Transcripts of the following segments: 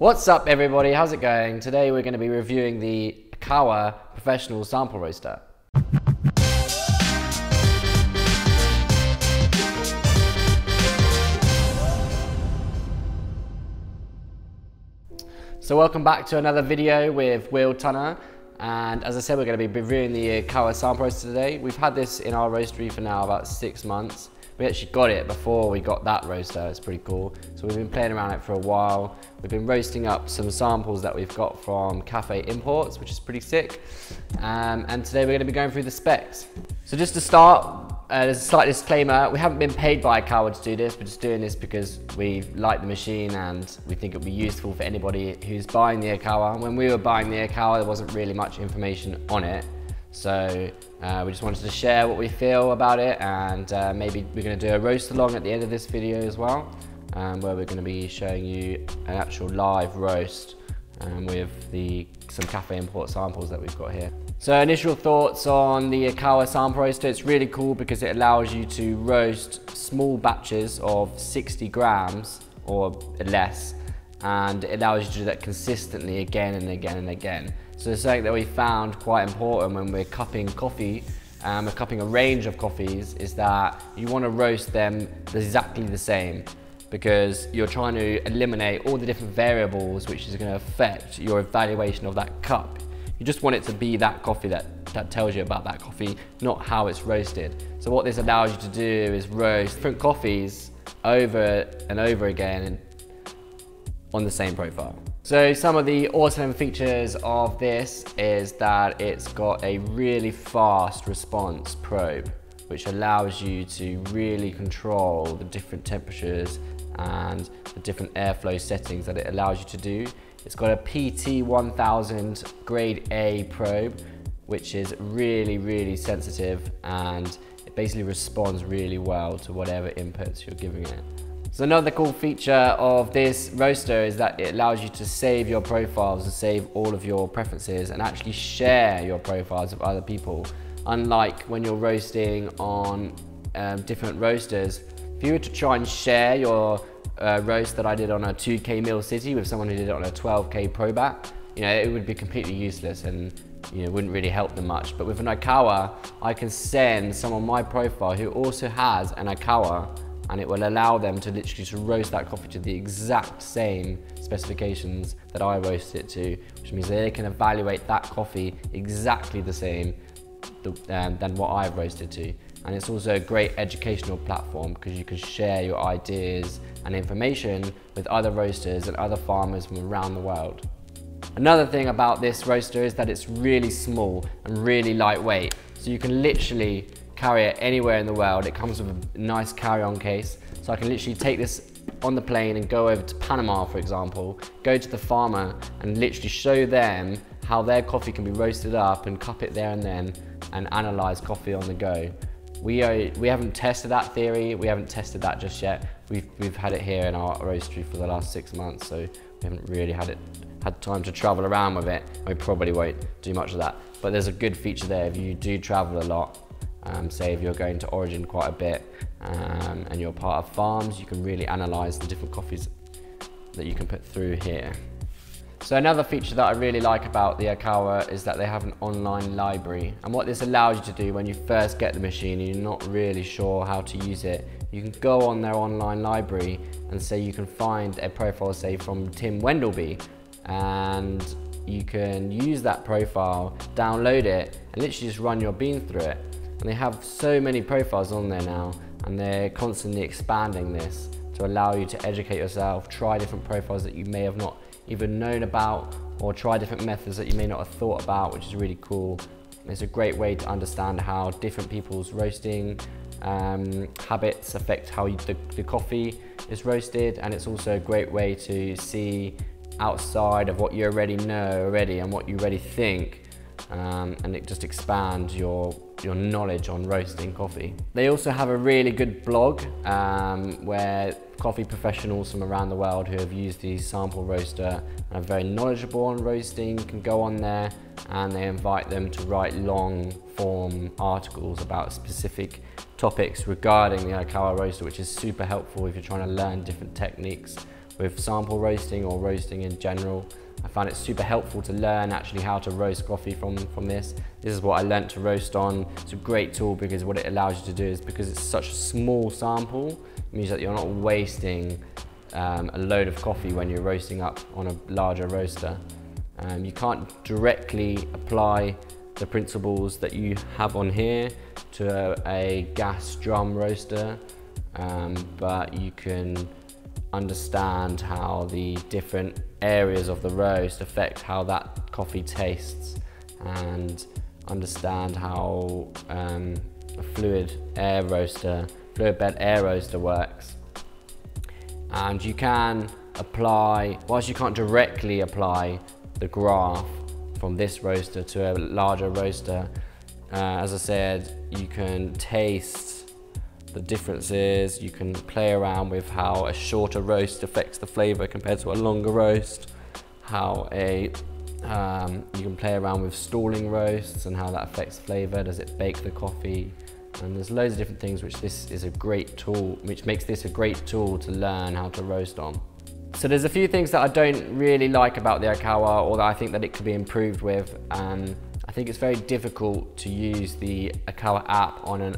What's up everybody, how's it going? Today we're going to be reviewing the Ikawa Professional Sample Roaster. So welcome back to another video with Will Tunner, and as I said, we're going to be reviewing the Ikawa Sample Roaster today. We've had this in our roastery for now about 6 months. We actually got it before we got that roaster. It's pretty cool. So we've been playing around it for a while. We've been roasting up some samples that we've got from Cafe Imports, which is pretty sick. And today we're going to be going through the specs. So just to start, there's a slight disclaimer. We haven't been paid by Ikawa to do this. We're just doing this because we like the machine and we think it'll be useful for anybody who's buying the Ikawa. When we were buying the Ikawa, there wasn't really much information on it. So we just wanted to share what we feel about it, and maybe we're going to do a roast along at the end of this video as well, where we're going to be showing you an actual live roast with some Cafe Import samples that we've got here. So initial thoughts on the Ikawa Sample Roaster. It's really cool because it allows you to roast small batches of 60 grams or less, and it allows you to do that consistently again and again and again. So something that we found quite important when we're cupping coffee, we're cupping a range of coffees, is that you want to roast them exactly the same, because you're trying to eliminate all the different variables which is going to affect your evaluation of that cup. You just want it to be that coffee that tells you about that coffee, not how it's roasted. So what this allows you to do is roast different coffees over and over again on the same profile. So some of the awesome features of this is that it's got a really fast response probe, which allows you to really control the different temperatures and the different airflow settings that it allows you to do. It's got a PT 1000 grade A probe, which is really, really sensitive, and it basically responds really well to whatever inputs you're giving it. So another cool feature of this roaster is that it allows you to save your profiles and save all of your preferences and actually share your profiles with other people. Unlike when you're roasting on different roasters, if you were to try and share your roast that I did on a 2K Mill City with someone who did it on a 12K Probat, it would be completely useless and wouldn't really help them much. But with an Ikawa, I can send someone my profile who also has an Ikawa, and it will allow them to literally roast that coffee to the exact same specifications that I roasted it to, which means they can evaluate that coffee exactly the same than what I've roasted to. And it's also a great educational platform because you can share your ideas and information with other roasters and other farmers from around the world. Another thing about this roaster is that it's really small and really lightweight, so you can literally carry it anywhere in the world. It comes with a nice carry-on case, so I can literally take this on the plane and go over to Panama, for example, go to the farmer and literally show them how their coffee can be roasted up and cup it there and then and analyze coffee on the go. We haven't tested that theory, we haven't tested that just yet. We've had it here in our roastery for the last 6 months, so we haven't really had time to travel around with it. We probably won't do much of that, but there's a good feature there. If you do travel a lot, say if you're going to Origin quite a bit and you're part of farms, you can really analyze the different coffees that you can put through here. So another feature that I really like about the Ikawa is that they have an online library, and what this allows you to do when you first get the machine and you're not really sure how to use it, you can go on their online library and say you can find a profile, say from Tim Wendelby, and you can use that profile, download it, and literally just run your bean through it. And they have so many profiles on there now, and they're constantly expanding this to allow you to educate yourself, try different profiles that you may have not even known about, or try different methods that you may not have thought about, which is really cool. It's a great way to understand how different people's roasting habits affect how the coffee is roasted, and it's also a great way to see outside of what you already know and what you already think, and it just expands your knowledge on roasting coffee. They also have a really good blog where coffee professionals from around the world who have used the sample roaster and are very knowledgeable on roasting can go on there, and they invite them to write long form articles about specific topics regarding the Ikawa roaster, which is super helpful if you're trying to learn different techniques with sample roasting or roasting in general. I found it super helpful to learn actually how to roast coffee from this. This is what I learned to roast on. It's a great tool because what it allows you to do is, because it's such a small sample, it means that you're not wasting a load of coffee when you're roasting up on a larger roaster. You can't directly apply the principles that you have on here to a gas drum roaster, but you can understand how the different areas of the roast affect how that coffee tastes, and understand how a fluid bed air roaster works. And you can apply, whilst you can't directly apply the graph from this roaster to a larger roaster, as I said, you can taste the differences. You can play around with how a shorter roast affects the flavour compared to a longer roast, how you can play around with stalling roasts and how that affects flavour. Does it bake the coffee? And there's loads of different things which makes this a great tool to learn how to roast on. So there's a few things that I don't really like about the Ikawa, or that I think that it could be improved with. I think it's very difficult to use the Ikawa app on an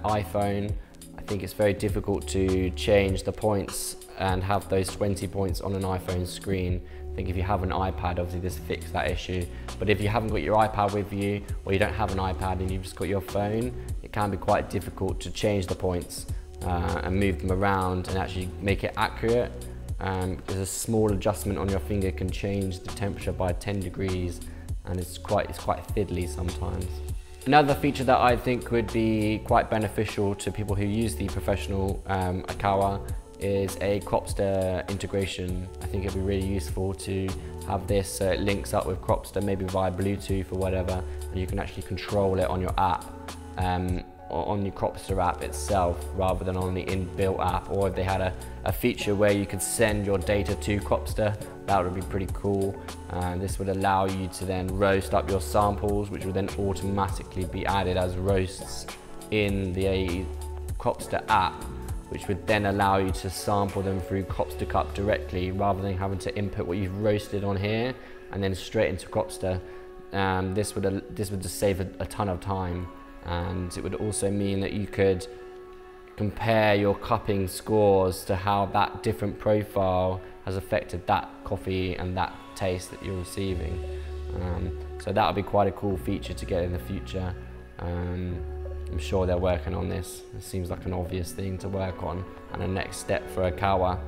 iPhone. I think it's very difficult to change the points and have those 20 points on an iPhone screen. I think if you have an iPad, obviously this fixes that issue. But if you haven't got your iPad with you, or you don't have an iPad and you've just got your phone, it can be quite difficult to change the points and move them around and actually make it accurate. Because a small adjustment on your finger can change the temperature by 10 degrees, and it's quite fiddly sometimes. Another feature that I think would be quite beneficial to people who use the professional Ikawa is a Cropster integration. I think it'd be really useful to have this so it links up with Cropster, maybe via Bluetooth or whatever, and you can actually control it on your app, or on your Cropster app itself, rather than on the inbuilt app. Or if they had a feature where you could send your data to Cropster, that would be pretty cool. This would allow you to then roast up your samples, which would then automatically be added as roasts in the Cropster app, which would then allow you to sample them through Cropster Cup directly, rather than having to input what you've roasted on here and then straight into Cropster. This would just save a ton of time, and it would also mean that you could compare your cupping scores to how that different profile has affected that coffee and that taste that you're receiving. So that would be quite a cool feature to get in the future. I'm sure they're working on this. It seems like an obvious thing to work on, and a next step for Ikawa.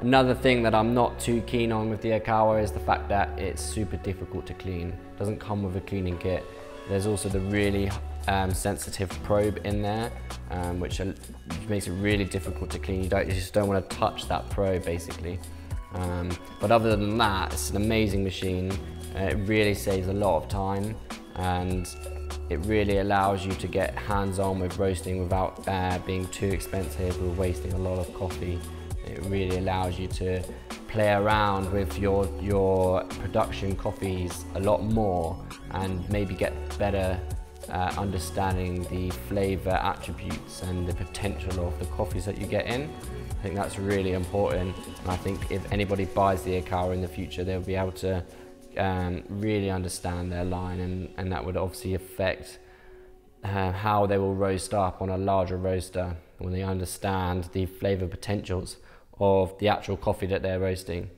Another thing that I'm not too keen on with the Ikawa is the fact that it's super difficult to clean. It doesn't come with a cleaning kit. There's also the really sensitive probe in there, which makes it really difficult to clean. You just don't want to touch that probe, basically. But other than that, it's an amazing machine. It really saves a lot of time, and it really allows you to get hands-on with roasting without being too expensive or wasting a lot of coffee. It really allows you to play around with your production coffees a lot more, and maybe get better understanding the flavour attributes and the potential of the coffees that you get in. I think that's really important, and I think if anybody buys the Ikawa in the future, they'll be able to really understand their line, and that would obviously affect how they will roast up on a larger roaster when they understand the flavour potentials of the actual coffee that they're roasting.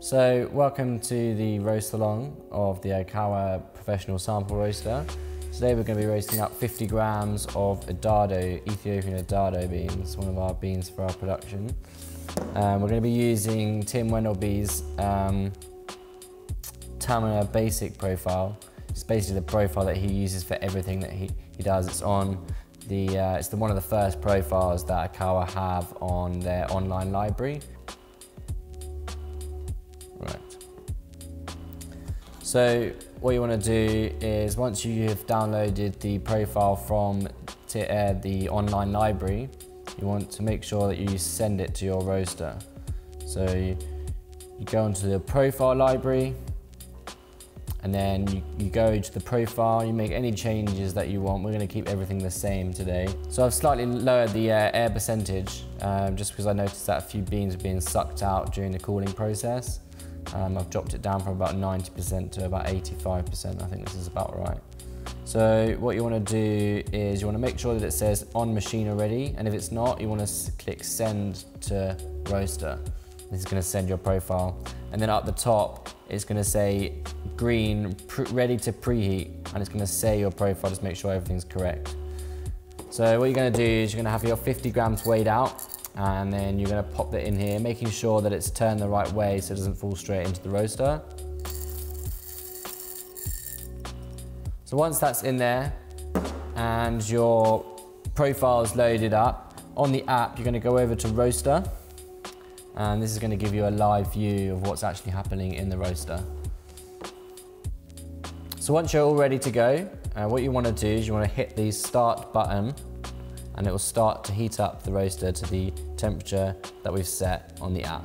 So welcome to the roast along of the Ikawa Professional Sample Roaster. Today we're going to be roasting up 50 grams of Adado, Ethiopian Adado beans, one of our beans for our production. We're going to be using Tim Wendelby's Tamina Basic profile. It's basically the profile that he uses for everything that he does. It's on the one of the first profiles that Ikawa have on their online library. Right. So what you want to do is, once you have downloaded the profile from the online library, you want to make sure that you send it to your roaster. So you go into the profile library, and then you go to the profile, you make any changes that you want. We're going to keep everything the same today. So I've slightly lowered the air percentage just because I noticed that a few beans were being sucked out during the cooling process. I've dropped it down from about 90% to about 85%. I think this is about right. So what you want to do is you want to make sure that it says on machine already, and if it's not, you want to click send to roaster. This is going to send your profile, and then up the top it's going to say green ready to preheat, and it's going to say your profile. Just make sure everything's correct. So what you're going to do is you're going to have your 50 grams weighed out, and then you're going to pop that in here, making sure that it's turned the right way so it doesn't fall straight into the roaster. So once that's in there and your profile is loaded up, on the app you're going to go over to roaster, and this is going to give you a live view of what's actually happening in the roaster. So once you're all ready to go, what you want to do is you want to hit the start button, and it will start to heat up the roaster to the temperature that we've set on the app.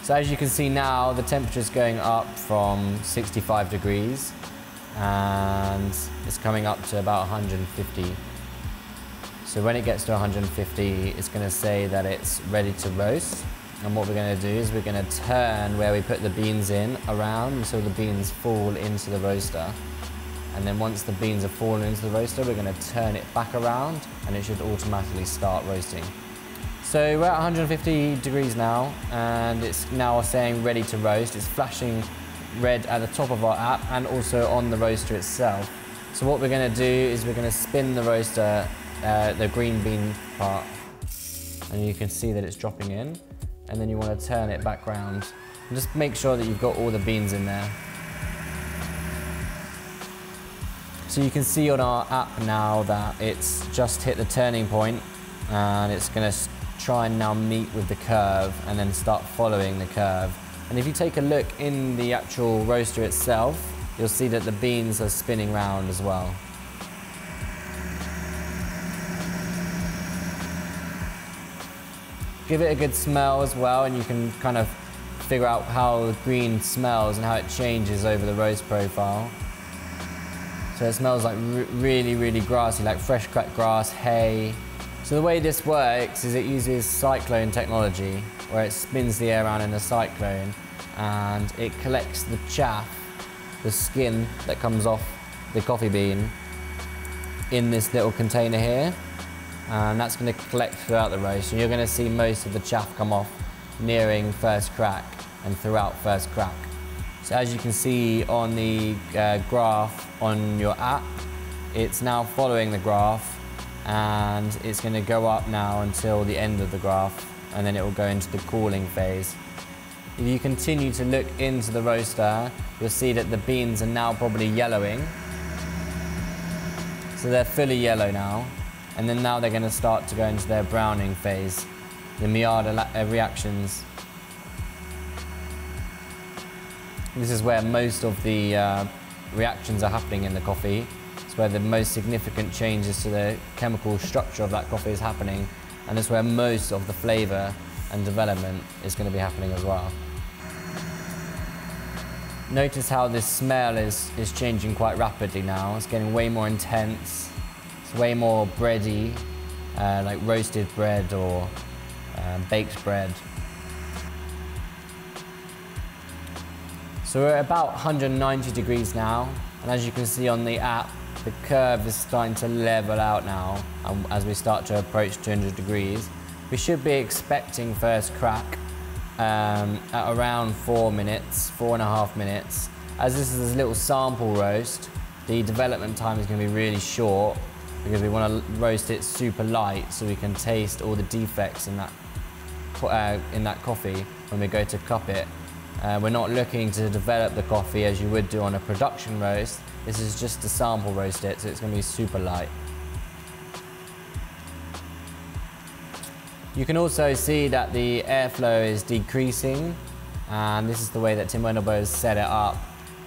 So as you can see now, the temperature is going up from 65 degrees and it's coming up to about 150. So when it gets to 150, it's going to say that it's ready to roast. And what we're going to do is we're going to turn where we put the beans in around until the beans fall into the roaster. And then once the beans have fallen into the roaster, we're going to turn it back around and it should automatically start roasting. So we're at 150 degrees now, and it's now saying ready to roast. It's flashing red at the top of our app and also on the roaster itself. So what we're going to do is we're going to spin the roaster, the green bean part, and you can see that it's dropping in. And then you want to turn it back round and just make sure that you've got all the beans in there. So you can see on our app now that it's just hit the turning point, and it's going to try and now meet with the curve and then start following the curve. And if you take a look in the actual roaster itself, you'll see that the beans are spinning round as well. Give it a good smell as well, and you can kind of figure out how the green smells and how it changes over the roast profile. So it smells like really, really grassy, like fresh cut grass, hay. So the way this works is it uses cyclone technology, where it spins the air around in a cyclone and it collects the chaff, the skin that comes off the coffee bean, in this little container here, and that's going to collect throughout the roast, and you're going to see most of the chaff come off nearing first crack and throughout first crack. So as you can see on the graph on your app, it's now following the graph, and it's going to go up now until the end of the graph, and then it will go into the cooling phase. If you continue to look into the roaster, you'll see that the beans are now probably yellowing. So they're fully yellow now, and then now they're going to start to go into their browning phase, the Maillard reactions. This is where most of the reactions are happening in the coffee. It's where the most significant changes to the chemical structure of that coffee is happening, and it's where most of the flavour and development is going to be happening as well. Notice how this smell is changing quite rapidly now. It's getting way more intense. It's way more bready, like roasted bread or baked bread. So we're at about 190 degrees now, and as you can see on the app, the curve is starting to level out now as we start to approach 200 degrees. We should be expecting first crack at around 4 minutes, 4.5 minutes. As this is a little sample roast, the development time is going to be really short because we want to roast it super light so we can taste all the defects in that coffee when we go to cup it. We're not looking to develop the coffee as you would do on a production roast. This is just to sample roast it, so it's going to be super light. You can also see that the airflow is decreasing, and this is the way that Tim Wendelbo has set it up,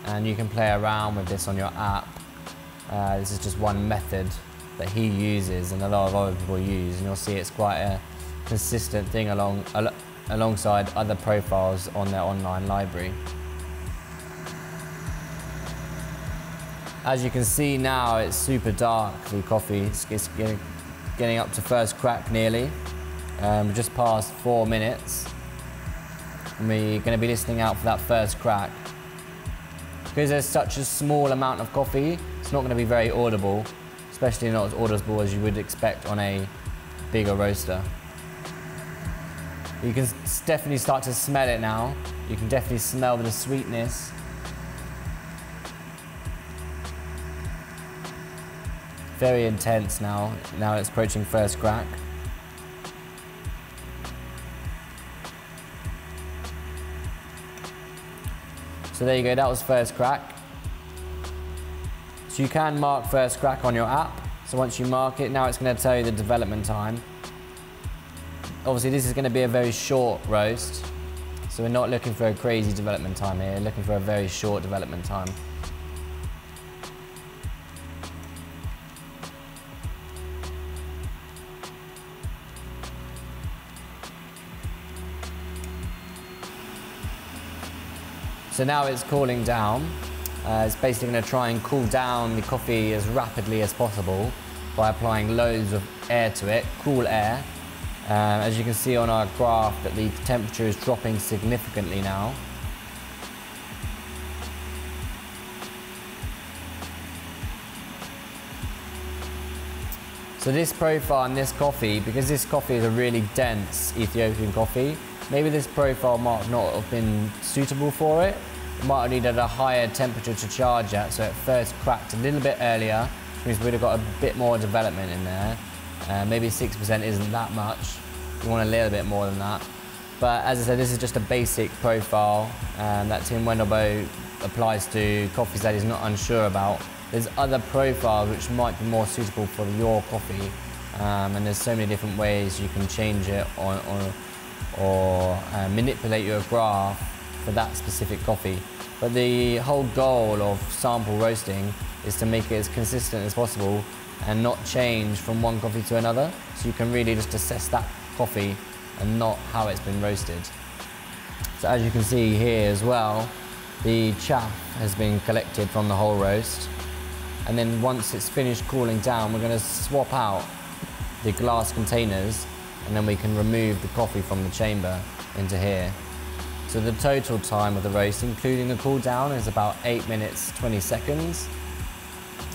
and you can play around with this on your app. This is just one method that he uses and a lot of other people use, and you'll see it's quite a consistent thing alongside other profiles on their online library. As you can see now, it's super dark, the coffee. It's getting up to first crack nearly. We're just past 4 minutes. And we're going to be listening out for that first crack. Because there's such a small amount of coffee, it's not going to be very audible, especially not as audible as you would expect on a bigger roaster. You can definitely start to smell it now. You can definitely smell the sweetness. Very intense now. Now it's approaching first crack. So there you go, that was first crack. So you can mark first crack on your app. So once you mark it, now it's going to tell you the development time. Obviously this is going to be a very short roast. So we're not looking for a crazy development time here, we're looking for a very short development time. So now it's cooling down. It's basically going to try and cool down the coffee as rapidly as possible by applying loads of air to it, cool air. As you can see on our graph that the temperature is dropping significantly now. So this profile and this coffee, because this coffee is a really dense Ethiopian coffee, maybe this profile might not have been suitable for it. It might have needed a higher temperature to charge at, so it first cracked a little bit earlier, which means we'd have got a bit more development in there. Maybe 6% isn't that much. You want a little bit more than that. But as I said, this is just a basic profile that Tim Wendelbo applies to coffees that he's not unsure about. There's other profiles which might be more suitable for your coffee, and there's so many different ways you can change it or manipulate your graph for that specific coffee. But the whole goal of sample roasting is to make it as consistent as possible and not change from one coffee to another, so you can really just assess that coffee and not how it's been roasted. So as you can see here as well, the chaff has been collected from the whole roast, and then once it's finished cooling down, we're going to swap out the glass containers, and then we can remove the coffee from the chamber into here. So the total time of the roast, including the cool down, is about 8 minutes 20 seconds.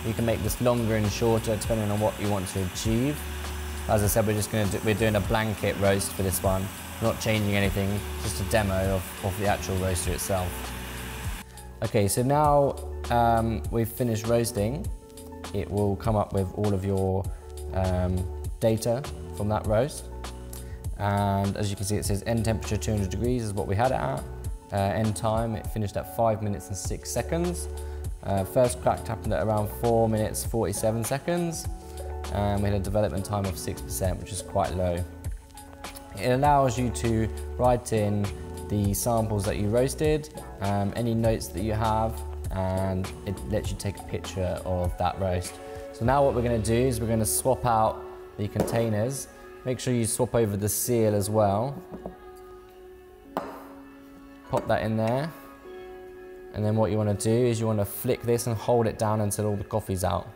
You can make this longer and shorter depending on what you want to achieve. As I said, we're doing a blanket roast for this one. We're not changing anything, just a demo of the actual roaster itself. Okay, so now we've finished roasting. It will come up with all of your data from that roast. And as you can see, it says end temperature 200 degrees is what we had it at. End time, it finished at 5 minutes and 6 seconds. First crack happened at around 4 minutes 47 seconds. And we had a development time of 6%, which is quite low. It allows you to write in the samples that you roasted, any notes that you have, and it lets you take a picture of that roast. So now what we're going to do is we're going to swap out the containers. Make sure you swap over the seal as well. Pop that in there. And then what you want to do is you want to flick this and hold it down until all the coffee's out.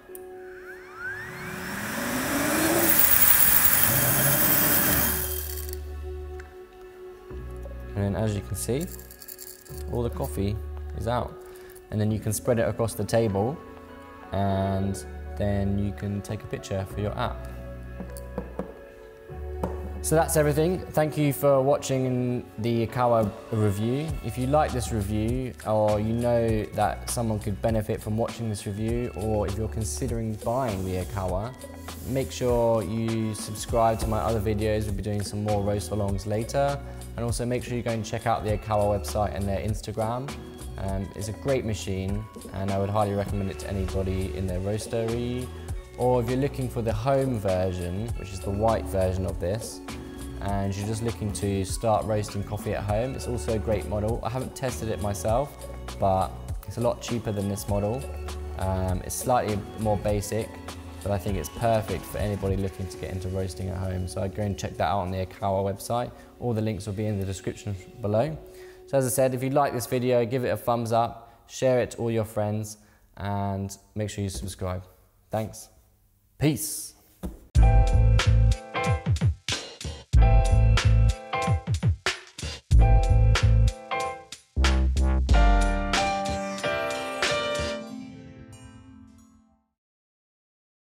And then as you can see, all the coffee is out. And then you can spread it across the table, and then you can take a picture for your app. So that's everything. Thank you for watching the Ikawa review. If you like this review, or you know that someone could benefit from watching this review, or if you're considering buying the Ikawa, make sure you subscribe to my other videos. We'll be doing some more roast alongs later. And also make sure you go and check out the Ikawa website and their Instagram. It's a great machine, and I would highly recommend it to anybody in their roastery. Or if you're looking for the home version, which is the white version of this, and you're just looking to start roasting coffee at home, it's also a great model. I haven't tested it myself, but it's a lot cheaper than this model. It's slightly more basic, but I think it's perfect for anybody looking to get into roasting at home. So I'd go and check that out on the Ikawa website. All the links will be in the description below. So as I said, if you like this video, give it a thumbs up, share it to all your friends, and make sure you subscribe. Thanks. Peace.